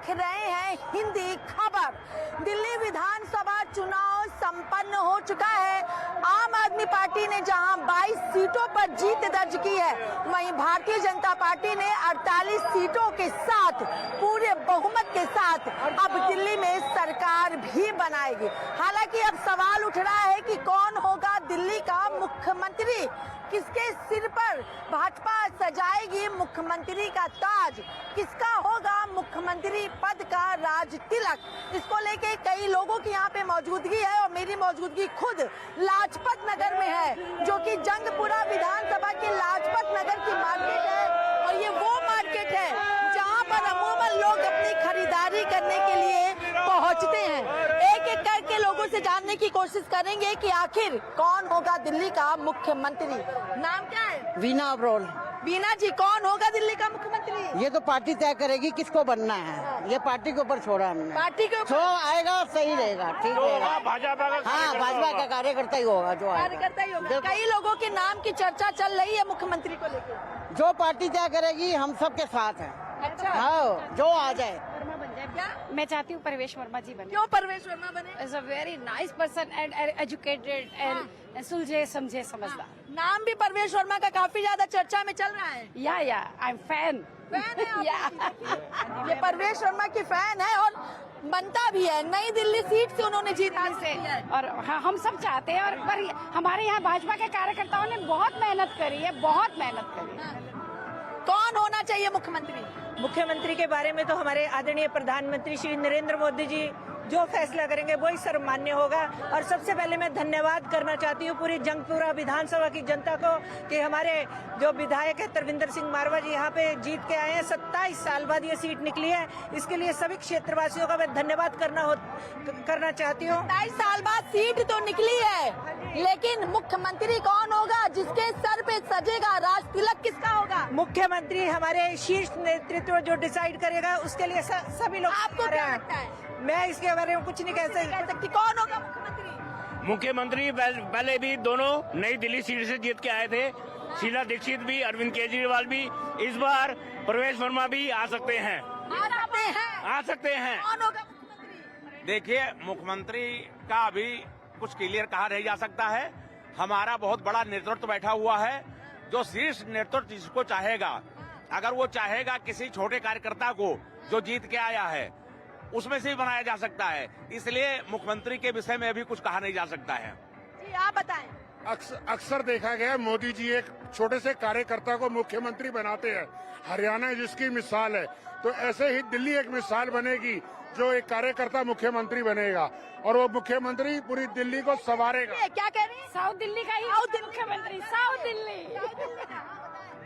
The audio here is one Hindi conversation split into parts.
देख रहे हैं हिंदी खबर। दिल्ली विधानसभा चुनाव संपन्न हो चुका है। आम आदमी पार्टी ने जहां 22 सीटों पर जीत दर्ज की है, वहीं भारतीय जनता पार्टी ने 48 सीटों के साथ पूरे बहुमत के साथ अब दिल्ली में सरकार भी बनाएगी। हालांकि अब सवाल उठ रहा है कि कौन होगा दिल्ली का मुख्यमंत्री, किसके सिर पर भाजपा सजाएगी मुख्यमंत्री का ताज, किसका होगा मुख्यमंत्री पद का राज तिलक। इसको लेके कई लोगों की यहाँ पे मौजूदगी है और मेरी मौजूदगी खुद लाजपत नगर में है, जो कि जंगपुरा विधानसभा की लाजपत नगर की मार्केट है। और ये वो मार्केट है जहाँ पर अमूमन लोग अपनी खरीदारी करने के लिए पहुँचते हैं। एक एक करके लोगों से जानने की कोशिश करेंगे कि आखिर कौन होगा दिल्ली का मुख्यमंत्री। नाम क्या है? वीना अब्रोल। वीना जी, कौन होगा दिल्ली का मुख्यमंत्री? ये तो पार्टी तय करेगी किसको बनना है, ये पार्टी के ऊपर छोड़ा हमने। पार्टी के जो आएगा सही रहेगा, ठीक रहेगा। भाजपा का हाँ, भाजपा का कार्यकर्ता ही होगा जो आएगा। कार्यकर्ता ही होगा। कई लोगों के नाम की चर्चा चल रही है मुख्यमंत्री को लेकर। जो पार्टी तय करेगी हम सबके साथ हैं। अच्छा, हाँ, जो आ जाए। क्या मैं चाहती हूँ परवेश वर्मा जी बने। क्यों परवेश वर्मा बने? Is a very nice person and educated and सुलझे समझे समझदार। नाम भी परवेश वर्मा का काफी ज्यादा चर्चा में चल रहा है। या आई एम फैन। फैन है आप? ये परवेश वर्मा की फैन है और बनता भी है। नई दिल्ली सीट से उन्होंने जीत हासिल की है। और हम सब चाहते हैं और पर हमारे यहाँ भाजपा के कार्यकर्ताओं ने बहुत मेहनत करी है, बहुत मेहनत करी है। कौन होना चाहिए मुख्यमंत्री? मुख्यमंत्री के बारे में तो हमारे आदरणीय प्रधानमंत्री श्री नरेंद्र मोदी जी जो फैसला करेंगे वही सर्वमान्य होगा। और सबसे पहले मैं धन्यवाद करना चाहती हूँ पूरी जंगपुरा विधानसभा की जनता को कि हमारे जो विधायक है तरविंदर सिंह मारवा जी यहाँ पे जीत के आए हैं। 27 साल बाद ये सीट निकली है, इसके लिए सभी क्षेत्रवासियों का मैं धन्यवाद करना चाहती हूँ। 27 साल बाद सीट तो निकली है, लेकिन मुख्यमंत्री कौन होगा? जिसके सर पे सजेगा राज तिलक किसका होगा? मुख्यमंत्री हमारे शीर्ष नेतृत्व जो डिसाइड करेगा उसके लिए सभी लोग। आपको क्या लगता है? मैं इसके बारे में कुछ नहीं कह सकती। कौन होगा मुख्यमंत्री? मुख्यमंत्री पहले भी दोनों नई दिल्ली सीट से जीत के आए थे। शीला दीक्षित भी, अरविंद केजरीवाल भी, इस बार प्रवेश वर्मा भी आ सकते हैं। आ सकते हैं। कौन होगा मुख्यमंत्री? देखिए, मुख्यमंत्री का अभी कुछ क्लियर कहा नहीं जा सकता है। हमारा बहुत बड़ा नेतृत्व बैठा हुआ है, जो शीर्ष नेतृत्व जिसको चाहेगा, अगर वो चाहेगा किसी छोटे कार्यकर्ता को जो जीत के आया है उसमें से ही बनाया जा सकता है। इसलिए मुख्यमंत्री के विषय में अभी कुछ कहा नहीं जा सकता है। जी, आप बताएं। अक्सर देखा गया मोदी जी एक छोटे से कार्यकर्ता को मुख्यमंत्री बनाते हैं। हरियाणा जिसकी मिसाल है, तो ऐसे ही दिल्ली एक मिसाल बनेगी जो एक कार्यकर्ता मुख्यमंत्री बनेगा और वो मुख्यमंत्री पूरी दिल्ली को संवारेगा। क्या कह रही है? साउथ दिल्ली का ही मुख्यमंत्री। साउथ दिल्ली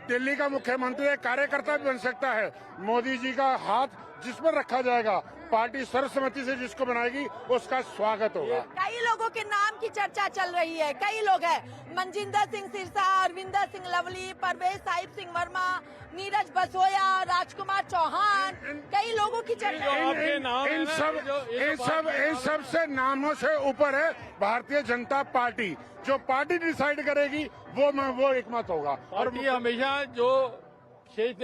दिल्ली का मुख्यमंत्री एक कार्यकर्ता भी बन सकता है। मोदी जी का हाथ जिस पर रखा जाएगा, पार्टी सर्वसम्मति से जिसको बनाएगी उसका स्वागत होगा। कई लोगों के नाम की चर्चा चल रही है। कई लोग हैं, मनजिंदर सिंह सिरसा, अरविंदर सिंह लवली, परवेश साहिब सिंह वर्मा, नीरज बसोया, राजकुमार चौहान, कई लोगों की चर्चा। इन सब से नामों से ऊपर है भारतीय जनता पार्टी। जो पार्टी डिसाइड करेगी वो एक मत होगा। और हमेशा जो शीर्ष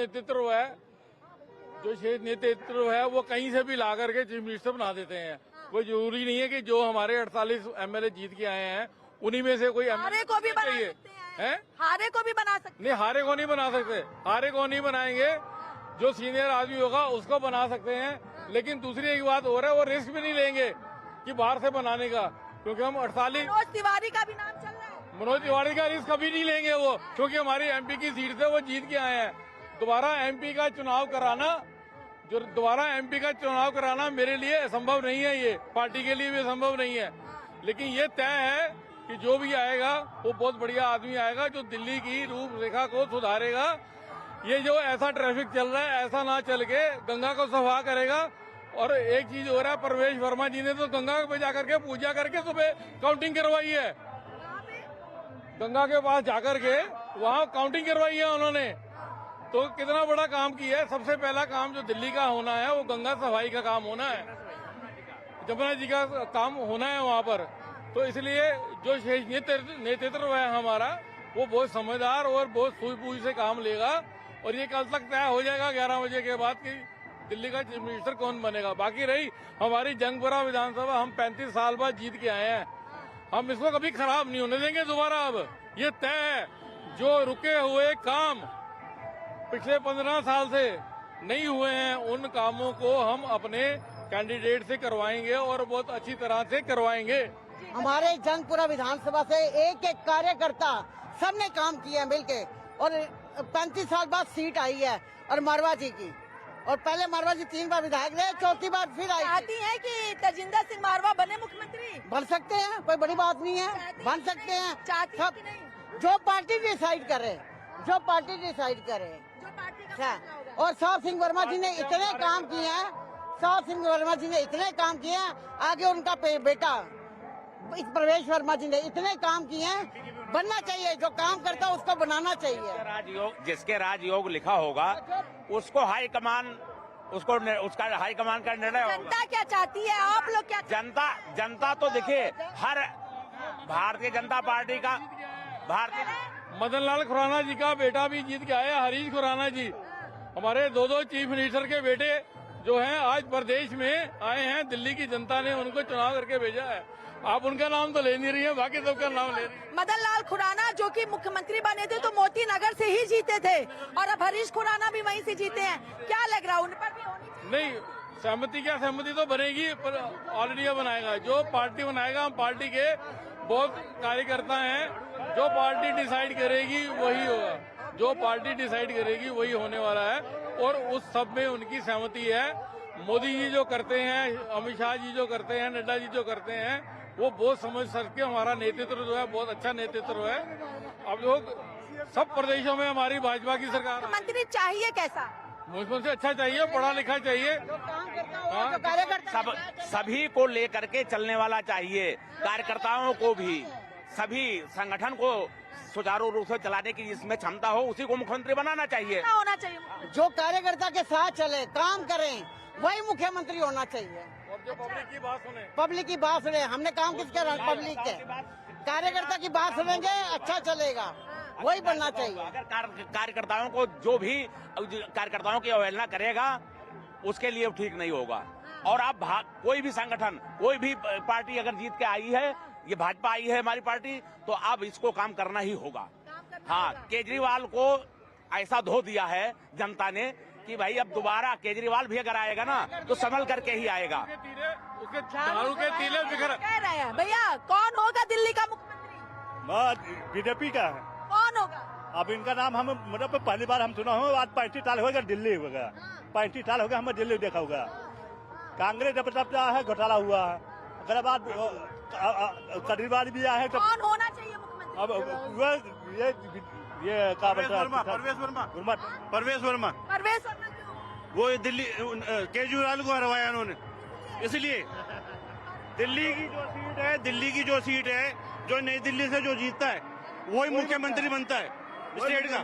नेतृत्व है वो कहीं से भी ला करके चीफ मिनिस्टर बना देते हैं। कोई जरूरी नहीं है कि जो हमारे 48 एमएलए जीत के आए हैं उन्हीं में से कोई हारे को भी बना सकते हैं। हारे को भी बना सकते नहीं, हारे को नहीं बना सकते। हारे को नहीं बनाएंगे, जो सीनियर आदमी होगा उसको बना सकते हैं। लेकिन दूसरी एक बात हो रहा है, वो रिस्क भी नहीं लेंगे कि बाहर से बनाने का, क्योंकि हम 48। मनोज तिवारी का भी नाम चल रहा है। मनोज तिवारी का रिस्क कभी नहीं लेंगे वो, क्योंकि हमारी एमपी की सीट से वो जीत के आए हैं। दोबारा एमपी का चुनाव कराना मेरे लिए असंभव नहीं है, ये पार्टी के लिए भी असंभव नहीं है। लेकिन ये तय है कि जो भी आएगा वो बहुत बढ़िया आदमी आएगा जो दिल्ली की रूपरेखा को सुधारेगा। ये जो ऐसा ट्रैफिक चल रहा है ऐसा ना चल के गंगा को सफा करेगा। और एक चीज हो रहा है, परवेश वर्मा जी ने तो गंगा पे जाकर के पूजा करके सुबह काउंटिंग करवाई है। गंगा के पास जाकर के वहाँ काउंटिंग करवाई है उन्होंने। तो कितना बड़ा काम किया है। सबसे पहला काम जो दिल्ली का होना है वो गंगा सफाई का काम होना है, जमुना जी का काम होना है वहाँ पर। तो इसलिए जो नेतृत्व है हमारा वो बहुत समझदार और बहुत सूझबूझ से काम लेगा और ये कल तक तय हो जाएगा 11 बजे के बाद की दिल्ली का चीफ मिनिस्टर कौन बनेगा। बाकी रही हमारी जंगपुरा विधानसभा, हम 35 साल बाद जीत के आए हैं, हम इसको कभी खराब नहीं होने देंगे दोबारा। अब ये तय है, जो रुके हुए काम पिछले 15 साल से नहीं हुए हैं उन कामों को हम अपने कैंडिडेट से करवाएंगे और बहुत अच्छी तरह से करवाएंगे। हमारे जंगपुरा विधानसभा से एक एक कार्यकर्ता सबने काम किया है मिलके, और 35 साल बाद सीट आई है। और मारवा जी की, और पहले मारवा जी 3 बार विधायक रहे, चौथी बार फिर आई। चाहती हैं कि तजिंदर सिंह मारवा बने मुख्यमंत्री? बन सकते हैं, कोई बड़ी बात नहीं है, बन सकते हैं। चाहती हैं कि नहीं? जो पार्टी डिसाइड करे, जो पार्टी डिसाइड करे। जो पार्टी का फैसला होगा। और साहब सिंह वर्मा जी ने इतने काम किए हैं, साहब सिंह वर्मा जी ने इतने काम किए हैं, आगे उनका बेटा इस प्रवेश वर्मा जी ने इतने काम किए हैं, बनना चाहिए। जो काम करता है उसको बनाना चाहिए। जिसके राजयोग लिखा होगा उसको हाईकमान, उसका हाईकमान का निर्णय होगा। जनता क्या चाहती है, आप लोग क्या? जनता तो देखिए, हर भारतीय जनता पार्टी का मदन लाल खुराना जी का बेटा भी जीत के आया, हरीश खुराना जी। हमारे 2 चीफ मिनिस्टर के बेटे जो हैं आज प्रदेश में आए हैं, दिल्ली की जनता ने उनको चुनाव करके भेजा है। आप उनका नाम तो ले नहीं रही है, बाकी सबका नाम ले रही है। मदन लाल खुराना जो कि मुख्यमंत्री बने थे तो मोती नगर से ही जीते थे, और अब हरीश खुराना भी वहीं से जीते हैं। क्या लग रहा है, उन पर भी होनी चाहिए? नहीं, सहमति तो बनेगी, पर ऑलरेडी बनाएगा जो पार्टी बनाएगा। हम पार्टी के बहुत कार्यकर्ता हैं, जो पार्टी डिसाइड करेगी वही होगा, जो पार्टी डिसाइड करेगी वही होने वाला है, और उस सब में उनकी सहमति है। मोदी जी जो करते हैं, अमित शाह जी जो करते हैं, नड्डा जी जो करते हैं, वो बहुत समझ सके। हमारा नेतृत्व जो है बहुत अच्छा नेतृत्व है। अब लोग सब प्रदेशों में हमारी भाजपा की सरकार है। मंत्री चाहिए कैसा? मुझसे अच्छा चाहिए, पढ़ा लिखा चाहिए, जो कार्यकर्ता सभी को लेकर के चलने वाला चाहिए, कार्यकर्ताओं को भी, सभी संगठन को सुचारू रूप से चलाने की जिसमें क्षमता हो उसी को मुख्यमंत्री बनाना चाहिए। क्या होना चाहिए? जो कार्यकर्ता के साथ चले, काम करें, वही मुख्यमंत्री होना चाहिए। और जो पब्लिक की बात सुने, पब्लिक की बात सुने। हमने काम किसके? पब्लिक के। कार्यकर्ता की बात सुनेंगे, अच्छा चलेगा, वही बनना चाहिए। अगर कार्यकर्ताओं को जो भी कार्यकर्ताओं की अवहेलना करेगा उसके लिए ठीक नहीं होगा। और अब कोई भी संगठन, कोई भी पार्टी अगर जीत के आई है, ये भाजपा आई है हमारी पार्टी, तो अब इसको काम करना ही होगा। हाँ, केजरीवाल को ऐसा धो दिया है जनता ने कि भाई अब दोबारा केजरीवाल भी अगर आएगा ना तो संभल करके ही आएगा। उसके दारू के तीले बिखर। कह रहे हैं भैया, कौन होगा दिल्ली का मुख्यमंत्री? बीजेपी का है। कौन होगा? अब इनका नाम हम मतलब पहली बार हम सुना हो, आज 35 साल होगा दिल्ली होगा, 35 साल होगा हमें दिल्ली देखा होगा। कांग्रेस जब तब है घोटाला हुआ है, अगर बाद केजरीवाल भी आया है तो कौन होना चाहिए मुख्यमंत्री? अब ये क्या बोलता है, परवेश वर्मा परवेश वर्मा क्यों? वो दिल्ली केजरीवाल को हरवाया उन्होंने, इसलिए दिल्ली की जो सीट है, जो नई दिल्ली से जो जीतता है वही मुख्यमंत्री बनता है स्टेट का।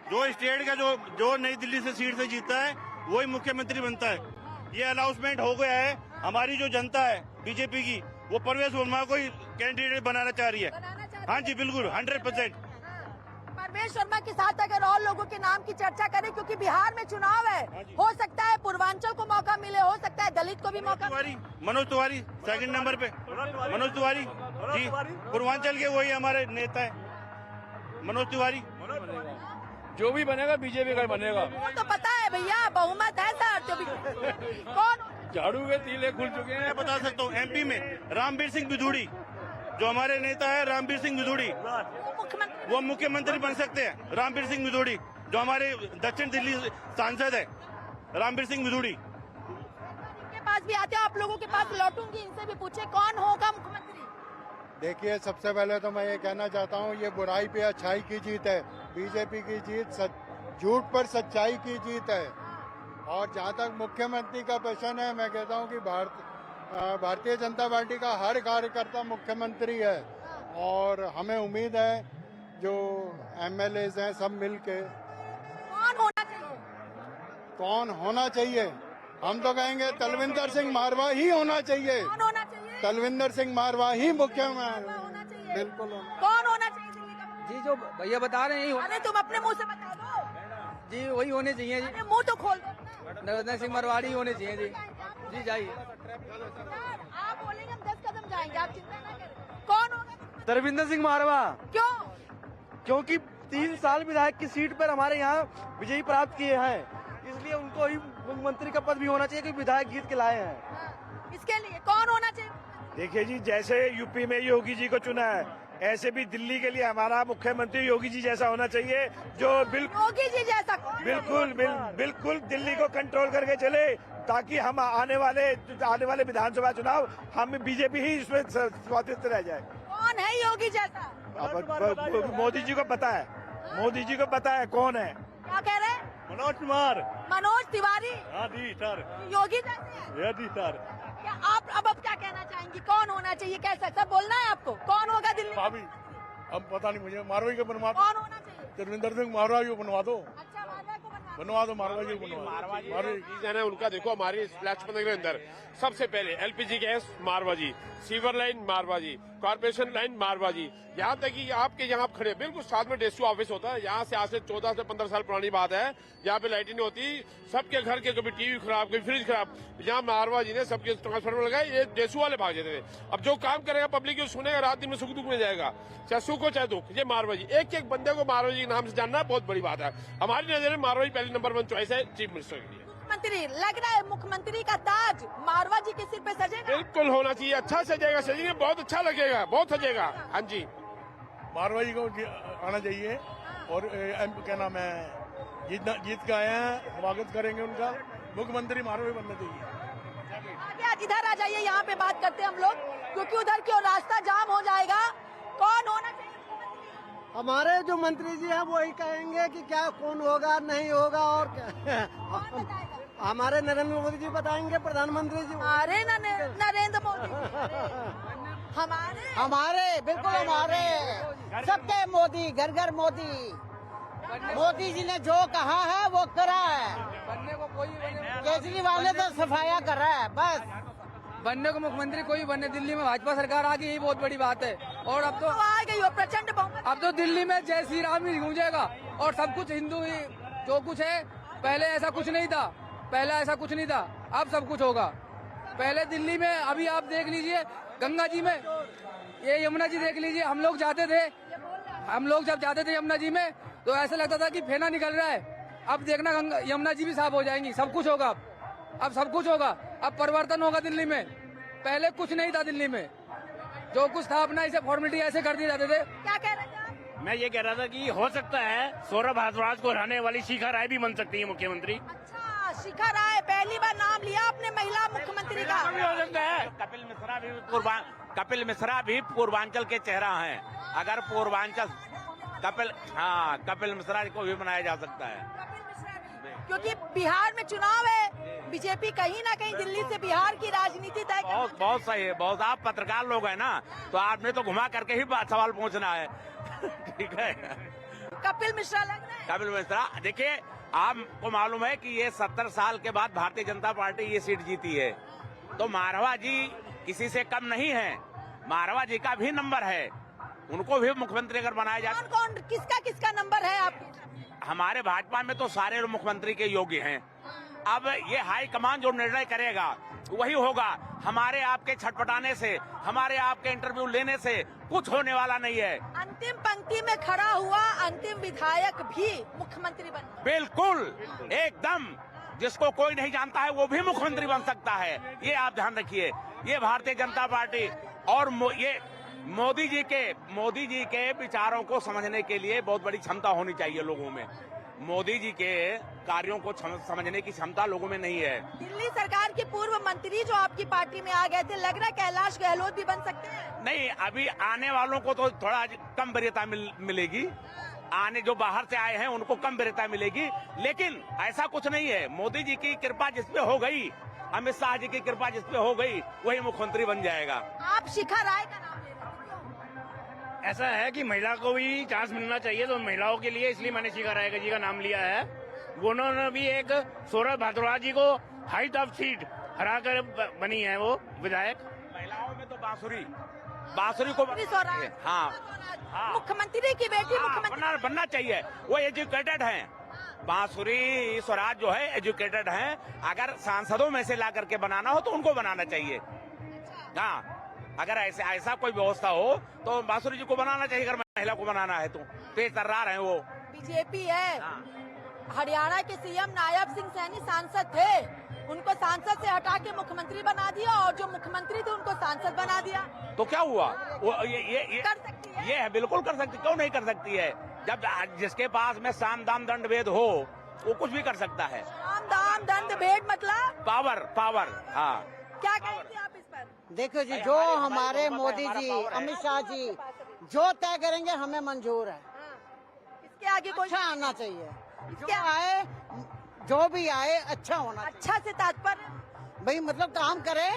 जो स्टेट का जो नई दिल्ली से सीट से जीतता है वही मुख्यमंत्री बनता है। ये अनाउंसमेंट हो गया है। हमारी जो जनता है बीजेपी की, वो परवेश वर्मा को ही कैंडिडेट बनाना चाह रही है। हाँ जी, बिल्कुल 100%। परवेश वर्मा के साथ अगर और लोगों के नाम की चर्चा करें, क्योंकि बिहार में चुनाव है, हो सकता है पूर्वांचल को मौका मिले, हो सकता है दलित को भी मौका मिले। मनोज तिवारी 2nd नंबर पे, मनोज तिवारी जी, पूर्वांचल के वही हमारे नेता है मनोज तिवारी। जो भी बनेगा बीजेपी का बनेगा, वो तो पता है भैया, बहुमत है सर। तो भी कौन? झाड़ू के तीले खुल चुके हैं। मैं बता सकता हूँ, एमपी में रामवीर सिंह बिधूड़ी जो हमारे नेता है, रामवीर सिंह बिधूड़ी, वो मुख्यमंत्री बन सकते हैं। रामवीर सिंह बिधूड़ी जो हमारे दक्षिण दिल्ली सांसद है, रामवीर सिंह बिधूड़ी। के पास भी आते हैं, आप लोगों के पास लौटूंगी, इनसे भी पूछे कौन होगा मुख्यमंत्री। देखिए, सबसे पहले तो मैं ये कहना चाहता हूँ, ये बुराई पे अच्छाई की जीत है। बीजेपी की जीत झूठ पर सच्चाई की जीत है। और जहाँ तक मुख्यमंत्री का प्रश्न है, मैं कहता हूँ कि भारतीय जनता पार्टी का हर कार्यकर्ता मुख्यमंत्री है, और हमें उम्मीद है जो एमएलएज हैं सब मिलके। कौन होना चाहिए? कौन होना चाहिए? हम तो कहेंगे तलविंदर सिंह मारवा ही होना चाहिए। कौन होना चाहिए? तलविंदर सिंह मारवा ही मुख्यमंत्री होना चाहिए। बिल्कुल कौन होना चाहिए दिल्ली का? जी, जो भैया बता रहे हैं। अरे तुम अपने मुंह से बता दो। जी वही होने चाहिए जी। अरे मुंह तो खोल दो। नरेंद्र सिंह मरवाड़ी होने चाहिए जी। जी जाइए। आप बोलेंगे हम 10 कदम जाएंगे, आप चिंता ना करें। कौन होगा? धर्मेंद्र सिंह मारवा, क्यों? क्योंकि 3 साल विधायक की सीट पर हमारे यहाँ विजयी प्राप्त किए हैं, इसलिए उनको ही मुख्यमंत्री का पद भी होना चाहिए, क्योंकि विधायक जीत के लाए हैं। इसके लिए कौन होना चाहिए? देखिए जी, जैसे यूपी में योगी जी को चुना है, ऐसे भी दिल्ली के लिए हमारा मुख्यमंत्री योगी जी जैसा होना चाहिए, जो योगी जी जैसा कौन? बिल्कुल दिल्ली को कंट्रोल करके चले, ताकि हम आने वाले विधानसभा चुनाव हम बीजेपी ही इसमें स्वादिष्ट रह जाए। कौन है योगी जैसा? मोदी जी को पता है, मोदी जी को पता है कौन है। क्या कह रहे हैं? मनोज कुमार। मनोज तिवारी हाँ जी सर। योगी जैसे हैं? हाँ जी सर। क्या आप अब क्या कहना चाहेंगे? कौन होना चाहिए? कैसा सब बोलना है आपको? कौन होगा दिल्ली? भाभी अब पता नहीं मुझे, मारवाड़ी का बनवा दो। कौन होना चाहिए? धर्मेंद्र सिंह मारवाड़ी को बनवा दो। अच्छा, मारवाड़ी को बनवा दो, मारवाड़ी को बनवा दो। उनका देखो, हमारी स्प्लैश के अंदर सबसे पहले LPG gas Marwari, sewer line Marwari, corporation line Marwari, यहाँ तक कि आपके यहाँ खड़े बिल्कुल साथ में डेस्यू ऑफिस होता है। यहाँ से आज से 14 से 15 साल पुरानी बात है, यहाँ पे लाइट नहीं होती, सबके घर के कभी टीवी खराब, कभी फ्रिज खराब, यहाँ मारवाड़ी ने सबके ट्रांसफार्मर लगाए, ये डेस्यू वाले भाग जाते थे। अब जो काम करेगा पब्लिक सुनेगा, रात दिन में सुख दुख में जाएगा, चाहे सुख हो चाहे दुख, ये मारवाड़ी। एक एक बंदे को मारवाड़ी के नाम से जानना बहुत बड़ी बात है। हमारी नजर में मारवाड़ी पहले नंबर 1 चॉइस है चीफ मिनिस्टर के लिए। मुख्यमंत्री लग रहा है, मुख्यमंत्री का ताज मारवा जी के सिर पे सजेगा? बिल्कुल होना चाहिए, अच्छा सजेगा, सजेगा बहुत अच्छा लगेगा, बहुत सजेगा। हाँ जी, मारवाड़ी को आना चाहिए, और क्या नाम है, जीत के आए हैं, स्वागत करेंगे उनका। मुख्यमंत्री मारवाड़ी बनना चाहिए। आगे आज इधर आ जाइए, यहाँ पे बात करते हैं हम लोग, क्योंकि उधर की ओर रास्ता जाम हो जाएगा। कौन होना चाहिए? हमारे जो मंत्री जी हैं वही कहेंगे कि क्या कौन होगा नहीं होगा, और क्या हमारे नरेंद्र मोदी जी बताएंगे, प्रधानमंत्री जी। अरे नरेंद्र मोदी हमारे बिल्कुल हमारे सबके मोदी, घर घर मोदी। मोदी जी ने जो कहा है वो करा है। बनने को कोई केजरीवाल ने तो सफाया कर रहा है, बस बनने को मुख्यमंत्री कोई बने। दिल्ली में भाजपा सरकार आ गई, यही बहुत बड़ी बात है। और अब तो आ गई हो प्रचंड बहुमत। अब तो दिल्ली में जय श्री राम ही गूंजेगा, और सब कुछ हिंदू ही जो कुछ है। पहले ऐसा कुछ नहीं था, अब सब कुछ होगा। पहले दिल्ली में, अभी आप देख लीजिए गंगा जी में, ये यमुना जी देख लीजिए, हम लोग जब जाते थे यमुना जी में, तो ऐसा लगता था कि फेना निकल रहा है। अब देखना यमुना जी भी साफ हो जाएंगी, सब कुछ होगा। अब सब कुछ होगा, अब परिवर्तन होगा दिल्ली में। पहले कुछ नहीं था दिल्ली में, जो कुछ था अपना इसे फॉर्मेलिटी ऐसे कर दिए जाते थे। क्या कह रहे थे आप? मैं ये कह रहा था कि हो सकता है सौरभ भारद्वाज को हराने वाली शिखा राय भी बन सकती है मुख्यमंत्री। अच्छा, शिखा राय, पहली बार नाम लिया आपने महिला मुख्यमंत्री का। हो सकता है। कपिल मिश्रा भी पूर्वांचल के चेहरा हैं। अगर पूर्वांचल कपिल मिश्रा को भी बनाया जा सकता है, क्योंकि बिहार में चुनाव है, बीजेपी कहीं ना कहीं दिल्ली से बिहार की राजनीति तय करना। बहुत सही है, बहुत। आप पत्रकार लोग हैं ना, तो आपने तो घुमा करके ही सवाल पूछना है। ठीक है, कपिल मिश्रा लग रहा है। कपिल मिश्रा, देखिए आपको मालूम है कि ये 70 साल के बाद भारतीय जनता पार्टी ये सीट जीती है, तो मारवा जी किसी से कम नहीं है। मारवा जी का भी नंबर है, उनको भी मुख्यमंत्री अगर बनाया जाए। कौन किसका नंबर है आप? हमारे भाजपा में तो सारे मुख्यमंत्री के योग्य हैं। अब ये हाई कमान जो निर्णय करेगा वही होगा। हमारे आपके छटपटाने से, हमारे आपके इंटरव्यू लेने से कुछ होने वाला नहीं है। अंतिम पंक्ति में खड़ा हुआ अंतिम विधायक भी मुख्यमंत्री बन, बिल्कुल एकदम, जिसको कोई नहीं जानता है वो भी मुख्यमंत्री बन सकता है। ये आप ध्यान रखिए। ये भारतीय जनता पार्टी और ये मोदी जी के विचारों को समझने के लिए बहुत बड़ी क्षमता होनी चाहिए लोगों में। मोदी जी के कार्यों को समझने की क्षमता लोगों में नहीं है। दिल्ली सरकार के पूर्व मंत्री जो आपकी पार्टी में आ गए थे, लग रहा है कैलाश गहलोत भी बन सकते हैं? नहीं, अभी आने वालों को तो थोड़ा कम वरीयता मिलेगी। आने जो बाहर से आए हैं उनको कम वरीयता मिलेगी, लेकिन ऐसा कुछ नहीं है। मोदी जी की कृपा जिसपे हो गई, अमित शाह जी की कृपा जिसपे हो गई, वही मुख्यमंत्री बन जाएगा। आप शिखा राय का नाम ले रहे हैं? ऐसा है कि महिला को भी चांस मिलना चाहिए, तो महिलाओं के लिए इसलिए मैंने शिखा राय जी का नाम लिया है। उन्होंने भी एक सौरभ भारद्वाज जी को हाइट ऑफ सीट हरा कर बनी है वो विधायक। महिलाओं में तो बांसुरी को हाँ, मुख्यमंत्री की बेटी मुख्यमंत्री बनना चाहिए। वो एजुकेटेड हैं, बांसुरी स्वराज जो है एजुकेटेड हैं, अगर सांसदों में से ला करके बनाना हो तो उनको बनाना चाहिए। हाँ, अगर ऐसा कोई व्यवस्था हो तो बांसुरी जी को बनाना चाहिए, अगर महिला को बनाना है तो तेज तर्रार है वो। बीजेपी है, हरियाणा के सीएम नायब सिंह सैनी सांसद थे, उनको सांसद से हटा के मुख्यमंत्री बना दिया और जो मुख्यमंत्री थे उनको सांसद बना दिया। तो क्या हुआ? वो ये कर सकती है, ये है, बिल्कुल कर सकती, क्यों नहीं कर सकती है? जब जिसके पास में साम दाम दंड भेद हो वो कुछ भी कर सकता है। साम दाम दंड भेद मतलब पावर। हाँ, क्या कहेंगे आप इस पर? देखो जी, जो हमारे मोदी जी, अमित शाह जी जो तय करेंगे हमें मंजूर है। इसके आगे कोई अच्छा आना चाहिए, जो आए, जो भी आए अच्छा होना चाहिए। अच्छा से तात्पर्य भाई मतलब काम करे,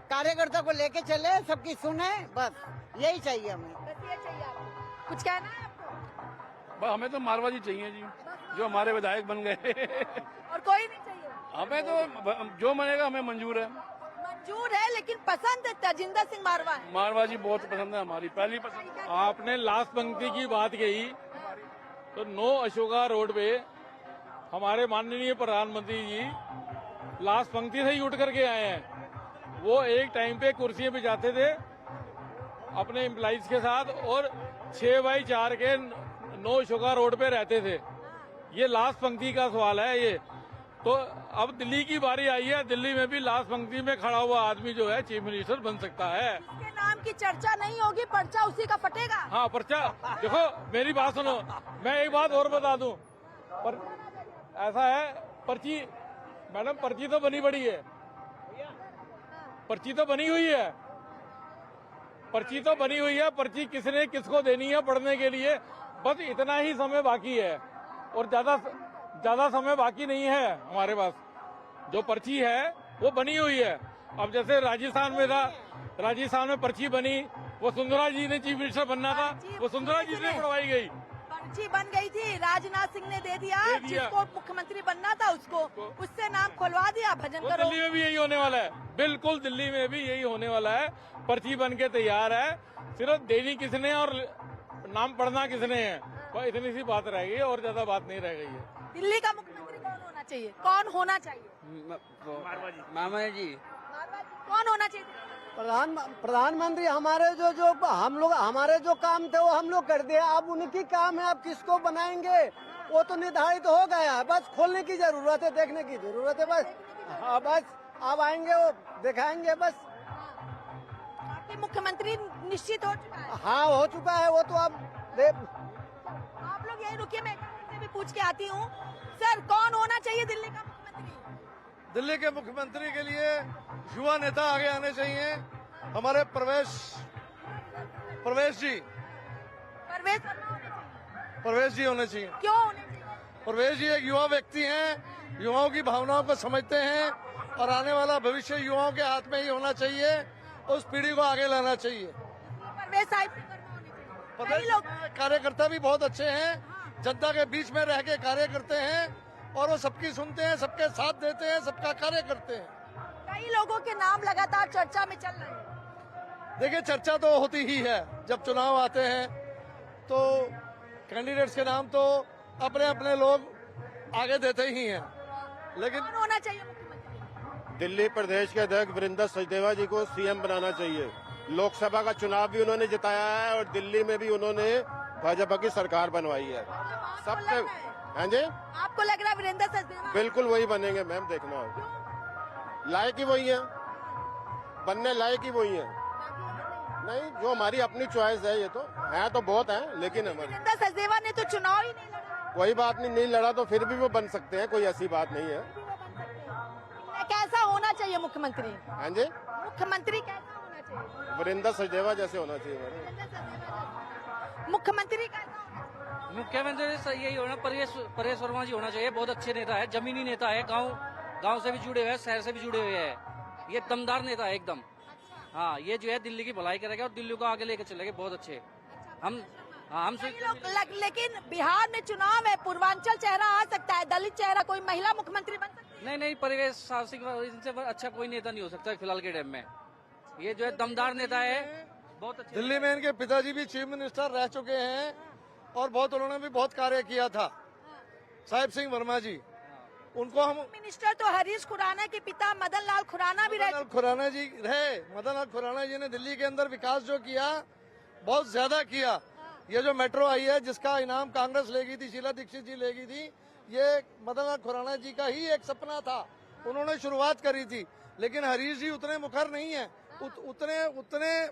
कार्यकर्ता को लेके चले, सबकी सुने, बस यही चाहिए हमें। बस ये चाहिए आपको। कुछ कहना है आपको? बस हमें तो मारवाड़ी चाहिए जी, जो हमारे विधायक बन गए। और कोई नहीं चाहिए? हमें तो जो बनेगा हमें मंजूर है। मंजूर है, लेकिन पसंद तजिंदर सिंह मारवा है। मारवाड़ी बहुत पसंद है, हमारी पहली पसंद। आपने लास्ट पंक्ति की बात कही तो 9 अशोका रोड पे हमारे माननीय प्रधानमंत्री जी लास्ट पंक्ति से ही उठ करके आए हैं। वो एक टाइम पे कुर्सियां पे जाते थे अपने एम्प्लॉइज के साथ और 6x4 के 9 अशोका रोड पे रहते थे। ये लास्ट पंक्ति का सवाल है ये। तो अब दिल्ली की बारी आई है, दिल्ली में भी लास्ट पंक्ति में खड़ा हुआ आदमी जो है चीफ मिनिस्टर बन सकता है। इसके नाम की चर्चा नहीं होगी, पर्चा उसी का फटेगा। हाँ, पर्चा देखो, मेरी बात सुनो, मैं एक बात और बता दूं, पर ऐसा है, पर्ची मैडम, पर्ची तो बनी पड़ी है, पर्ची तो बनी हुई है, पर्ची तो बनी हुई है। पर्ची किसने किसको देनी है पढ़ने के लिए, बस इतना ही समय बाकी है और ज्यादा समय बाकी नहीं है हमारे पास। जो पर्ची है वो बनी हुई है। अब जैसे राजस्थान में था, राजस्थान में पर्ची बनी, वो सुंदरा जी ने चीफ मिनिस्टर बनना था, वो सुंदरा जी से पढ़वाई गई, पर्ची बन गई थी, राजनाथ सिंह ने दे दिया, जिसको मुख्यमंत्री बनना था उसको, उससे नाम खुलवा दिया, भजन करो। दिल्ली में भी यही होने वाला है, बिल्कुल दिल्ली में भी यही होने वाला है। पर्ची बन के तैयार है, सिर्फ देनी किसने और नाम पढ़ना किसने है, बस इतनी सी बात रह गई और ज्यादा बात नहीं रह गई है। दिल्ली का मुख्यमंत्री कौन होना चाहिए? कौन होना चाहिए? मामा जी कौन होना चाहिए? प्रधानमंत्री हमारे जो हम लोग, हमारे जो काम थे वो हम लोग कर दिए, अब उनकी काम है, अब किसको बनाएंगे वो तो निर्धारित हो गया, बस खोलने की जरूरत है, देखने की जरूरत है बस। हाँ, बस अब आएंगे वो दिखाएंगे बस। आपके मुख्यमंत्री निश्चित हो चुका है? हाँ, हो चुका है वो तो। अब आप लोग यही रुकिए, मैं से भी पूछ के आती हूँ। सर, कौन होना चाहिए दिल्ली का मुख्यमंत्री? दिल्ली के मुख्यमंत्री के लिए युवा नेता आगे आने चाहिए। हमारे प्रवेश जी प्रवेश जी होने चाहिए। क्यों होने चाहिए? प्रवेश जी एक युवा व्यक्ति हैं, युवाओं की भावनाओं को समझते हैं और आने वाला भविष्य युवाओं के हाथ में ही होना चाहिए, उस पीढ़ी को आगे लाना चाहिए। परवेज साहिब की करना होनी चाहिए। कई लोग कार्यकर्ता भी बहुत अच्छे हैं, जनता के बीच में रह के कार्य करते हैं और वो सबकी सुनते हैं, सबके साथ देते हैं, सबका कार्य करते हैं। कई लोगों के नाम लगातार चर्चा में चल रहे हैं। देखिए, चर्चा तो होती ही है, जब चुनाव आते हैं तो कैंडिडेट्स के नाम तो अपने अपने लोग आगे देते ही हैं, लेकिन कौन होना चाहिए मुख्यमंत्री? दिल्ली प्रदेश के अध्यक्ष वरिंदर सचदेवा जी को सीएम बनाना चाहिए। लोकसभा का चुनाव भी उन्होंने जिताया है और दिल्ली में भी उन्होंने भाजपा की सरकार बनवाई है। सबसे हाँ जी, आपको लग रहा है वीरेंद्र सचदेवा? बिल्कुल वही बनेंगे मैम, देखना लायक ही वही है, बनने लायक ही वही है। नहीं, जो हमारी अपनी चॉइस है, ये तो बहुत है, लेकिन हमारी वीरेंद्र सचदेवा ने तो चुनाव ही नहीं लड़ा। कोई बात नहीं लड़ा तो फिर भी वो बन सकते हैं, कोई ऐसी बात नहीं है। कैसा होना चाहिए मुख्यमंत्री? हाँ जी, मुख्यमंत्री कैसा होना चाहिए? वरिंदर सचदेवा जैसे होना चाहिए। मुख्यमंत्री कैसा? मुख्यमंत्री यही होना, परेश वर्मा जी होना चाहिए। बहुत अच्छे नेता है, जमीनी नेता है, गांव से भी जुड़े हुए हैं, शहर से भी जुड़े हुए हैं। ये दमदार नेता है एकदम। हाँ, ये जो है दिल्ली की भलाई करेगा और दिल्ली को आगे लेके चलेगा। बहुत अच्छे हम लेकिन बिहार में चुनाव है, पूर्वांचल चेहरा आ सकता है, दलित चेहरा, कोई महिला मुख्यमंत्री बन सकती है? नहीं, परवेश सिंह इनसे अच्छा कोई नेता नहीं हो सकता फिलहाल के टाइम में। ये जो है दमदार नेता है, बहुत अच्छे। दिल्ली में इनके पिताजी भी चीफ मिनिस्टर रह चुके हैं और उन्होंने भी बहुत कार्य किया था, साहिब सिंह वर्मा जी, उनको हम मिनिस्टर तो हरीश खुराना के पिता मदन लाल खुराना भी रहे। मदन लाल खुराना जी रहे। मदन लाल खुराना जी ने दिल्ली के अंदर विकास जो किया बहुत ज्यादा किया। ये जो मेट्रो आई है जिसका इनाम कांग्रेस ले गई थी, शीला दीक्षित जी ले गई थी, ये मदन लाल खुराना जी का ही एक सपना था, उन्होंने शुरुआत करी थी। लेकिन हरीश जी उतने मुखर नहीं है, उतने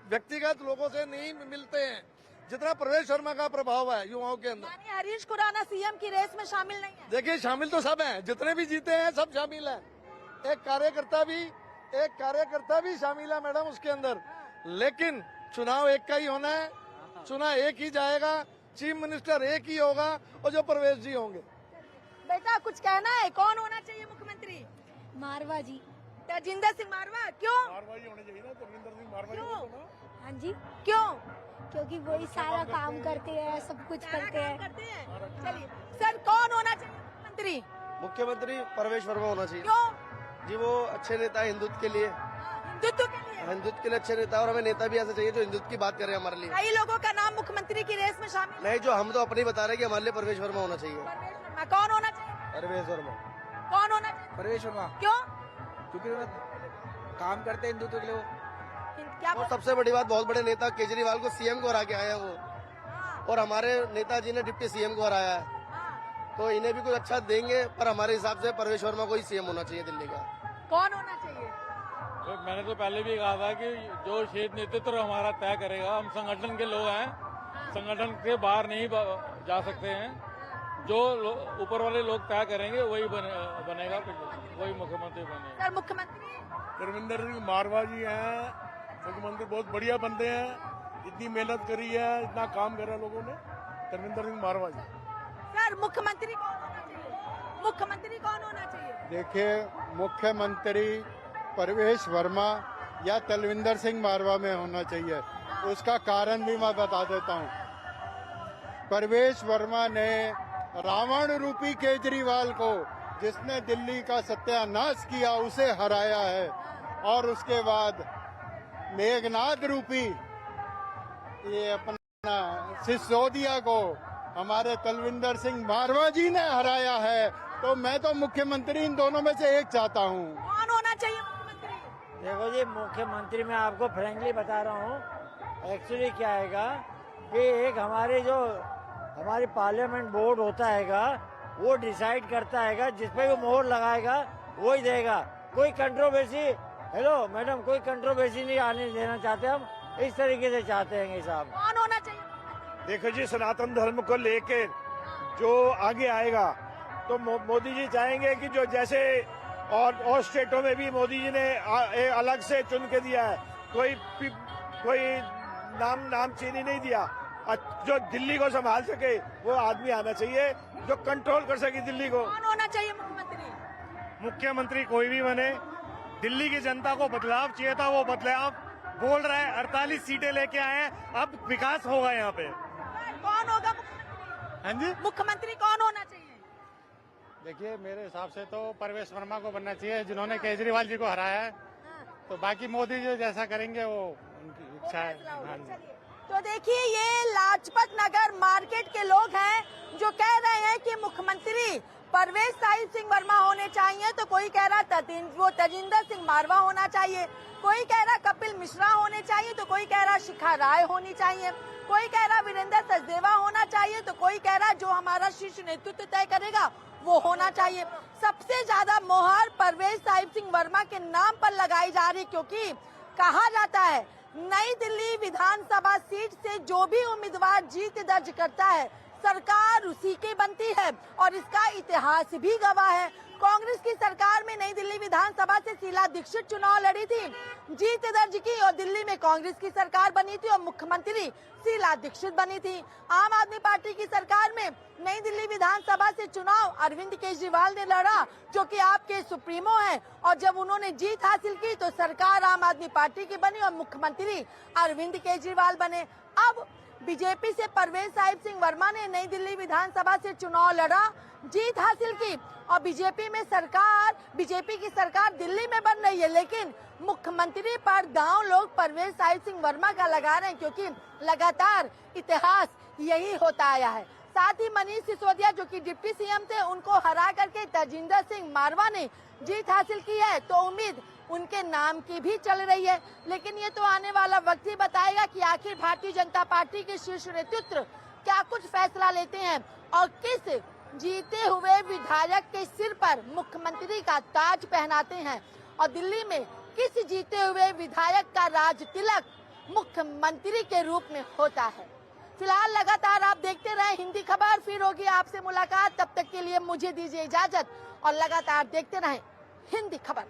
व्यक्तिगत लोगों से नहीं मिलते हैं जितना प्रवेश वर्मा का प्रभाव है युवाओं के अंदर। यानी हरीश खुराना सीएम की रेस में शामिल नहीं है। देखिए शामिल तो सब हैं, जितने भी जीते हैं सब शामिल हैं। एक कार्यकर्ता भी शामिल है मैडम उसके अंदर। लेकिन चुनाव एक का ही होना है, चुनाव एक ही जाएगा, चीफ मिनिस्टर एक ही होगा और जो प्रवेश जी होंगे। बेटा कुछ कहना है, कौन होना चाहिए मुख्यमंत्री? मारवा जी। तेजिंदर सिंह मारवा। क्यों? मारवा ही होने चाहिए ना, तेजिंदर सिंह मारवा ही क्यों? होना ना। हाँ जी, क्यों? क्योंकि वही सारा काम करते हैं, सब कुछ करते हैं। चलिए सर, कौन होना चाहिए मुख्यमंत्री? मुख्यमंत्री प्रवेश वर्मा होना चाहिए क्यों? जी, वो अच्छे नेता है हिंदुत्व के लिए, हिंदुत्व के लिए। हिंदुत्व के लिए अच्छे नेता, और हमें नेता भी ऐसा चाहिए जो हिंदुत्व की बात करे हमारे लिए। कई लोगों का नाम मुख्यमंत्री की रेस में शामिल नहीं, जो हम तो अपनी बता रहे हैं कि हमारे लिए प्रवेश वर्मा होना चाहिए। है। कौन होना चाहिए? प्रवेश वर्मा। कौन होना चाहिए? प्रवेश वर्मा, क्यों? क्योंकि काम करते हैं हिंदुत्व के लिए। क्या और सबसे बड़ी बात, बहुत बड़े नेता केजरीवाल को सीएम को हरा के आए हैं वो, और हमारे नेताजी ने डिप्टी सीएम को हराया है, तो इन्हें भी कुछ अच्छा देंगे। पर हमारे हिसाब से प्रवेश वर्मा को ही सीएम होना चाहिए दिल्ली का। कौन होना चाहिए? तो मैंने तो पहले भी कहा था कि जो क्षेत्र नेतृत्व हमारा तय करेगा, हम संगठन के लोग हैं, संगठन के बाहर नहीं जा सकते हैं। जो ऊपर वाले लोग तय करेंगे वही बनेगा, वही मुख्यमंत्री बनेगा। सर मुख्यमंत्री धर्मेंद्र सिंह मारवा जी हैं मुख्यमंत्री, बहुत बढ़िया बंदे हैं, इतनी मेहनत करी है, इतना काम करा लोगों ने। धर्मेंद्र सिंह मारवा जी। सर मुख्यमंत्री कौन होना चाहिए? मुख्यमंत्री कौन होना चाहिए? देखिए, मुख्यमंत्री प्रवेश वर्मा या तलविंदर सिंह मारवा में होना चाहिए। उसका कारण भी मैं बता देता हूँ। प्रवेश वर्मा ने रावण रूपी केजरीवाल को, जिसने दिल्ली का सत्यानाश किया, उसे हराया है, और उसके बाद मेघनाथ रूपी ये अपना सिसोदिया को हमारे तलविंदर सिंह मारवा जी ने हराया है। तो मैं तो मुख्यमंत्री इन दोनों में से एक चाहता हूँ। कौन होना चाहिए मुख्यमंत्री? देखो जी, मुख्यमंत्री मैं आपको फ्रेंकली बता रहा हूँ, एक्चुअली क्या हैगा कि एक हमारी पार्लियामेंट बोर्ड होता हैगा, वो डिसाइड करता हैगा, जिसपे वो मोहर लगाएगा वही देगा। कोई कंट्रोवर्सी, हेलो मैडम, कोई कंट्रोवर्सी नहीं आने देना चाहते हम, इस तरीके से चाहते हैं साहब। कौन होना चाहिए? देखो जी, सनातन धर्म को लेकर जो आगे आएगा तो मोदी जी चाहेंगे कि जो जैसे और स्टेटों में भी मोदी जी ने अलग से चुन के दिया है, कोई नाम चीनी नहीं दिया। जो दिल्ली को संभाल सके वो आदमी आना चाहिए, जो कंट्रोल कर सके दिल्ली को। कौन होना चाहिए मुख्यमंत्री? मुख्यमंत्री कोई भी बने, दिल्ली की जनता को बदलाव चाहिए था, वो बदलाव बोल रहा है। 48 सीटें लेके आए हैं, अब विकास होगा यहाँ पे। कौन होगा मुख्यमंत्री? हाँ जी, मुख्यमंत्री कौन होना चाहिए? देखिए, मेरे हिसाब से तो प्रवेश वर्मा को बनना चाहिए, जिन्होंने केजरीवाल जी को हराया है। तो बाकी मोदी जी जैसा करेंगे वो उनकी इच्छा है। हाँ जी। तो देखिए, ये लाजपत नगर मार्केट के लोग हैं जो कह रहे हैं कि मुख्यमंत्री प्रवेश साहिब सिंह वर्मा होने चाहिए, तो कोई कह रहा तेजिंदर सिंह मारवा होना चाहिए, कोई कह रहा कपिल मिश्रा होने चाहिए, तो कोई कह रहा शिखा राय होनी चाहिए, कोई कह रहा वीरेंद्र सचदेवा होना चाहिए, तो कोई कह रहा जो हमारा शीर्ष नेतृत्व तय करेगा वो होना चाहिए। सबसे ज्यादा मोहर प्रवेश साहिब सिंह वर्मा के नाम पर लगाई जा रही, क्योंकि कहा जाता है नई दिल्ली विधानसभा सीट से जो भी उम्मीदवार जीत दर्ज करता है, सरकार उसी की बनती है, और इसका इतिहास भी गवाह है। कांग्रेस की सरकार में नई दिल्ली विधानसभा से शीला दीक्षित चुनाव लड़ी थी, जीत दर्ज की, और दिल्ली में कांग्रेस की सरकार बनी थी और मुख्यमंत्री शीला दीक्षित बनी थी। आम आदमी पार्टी की सरकार में नई दिल्ली विधानसभा से चुनाव अरविंद केजरीवाल ने लड़ा, जो कि आपके सुप्रीमो हैं, और जब उन्होंने जीत हासिल की तो सरकार आम आदमी पार्टी की बनी और मुख्यमंत्री अरविंद केजरीवाल बने। अब बीजेपी से प्रवेश साहिब सिंह वर्मा ने नई दिल्ली विधानसभा से चुनाव लड़ा, जीत हासिल की, और बीजेपी की सरकार दिल्ली में बन रही है, लेकिन मुख्यमंत्री पर दांव लोग प्रवेश साहिब सिंह वर्मा का लगा रहे हैं, क्योंकि लगातार इतिहास यही होता आया है। साथ ही मनीष सिसोदिया जो कि डिप्टी सीएम थे, उनको हरा करके तजिंदर सिंह मारवा ने जीत हासिल की है, तो उम्मीद उनके नाम की भी चल रही है। लेकिन ये तो आने वाला वक्त ही बताएगा कि आखिर भारतीय जनता पार्टी के शीर्ष नेतृत्व क्या कुछ फैसला लेते हैं और किस जीते हुए विधायक के सिर पर मुख्यमंत्री का ताज पहनाते हैं और दिल्ली में किस जीते हुए विधायक का राज तिलक मुख्यमंत्री के रूप में होता है। फिलहाल लगातार आप देखते रहें हिंदी खबर, फिर होगी आपसे मुलाकात। तब तक के लिए मुझे दीजिए इजाजत और लगातार देखते रहें हिंदी खबर।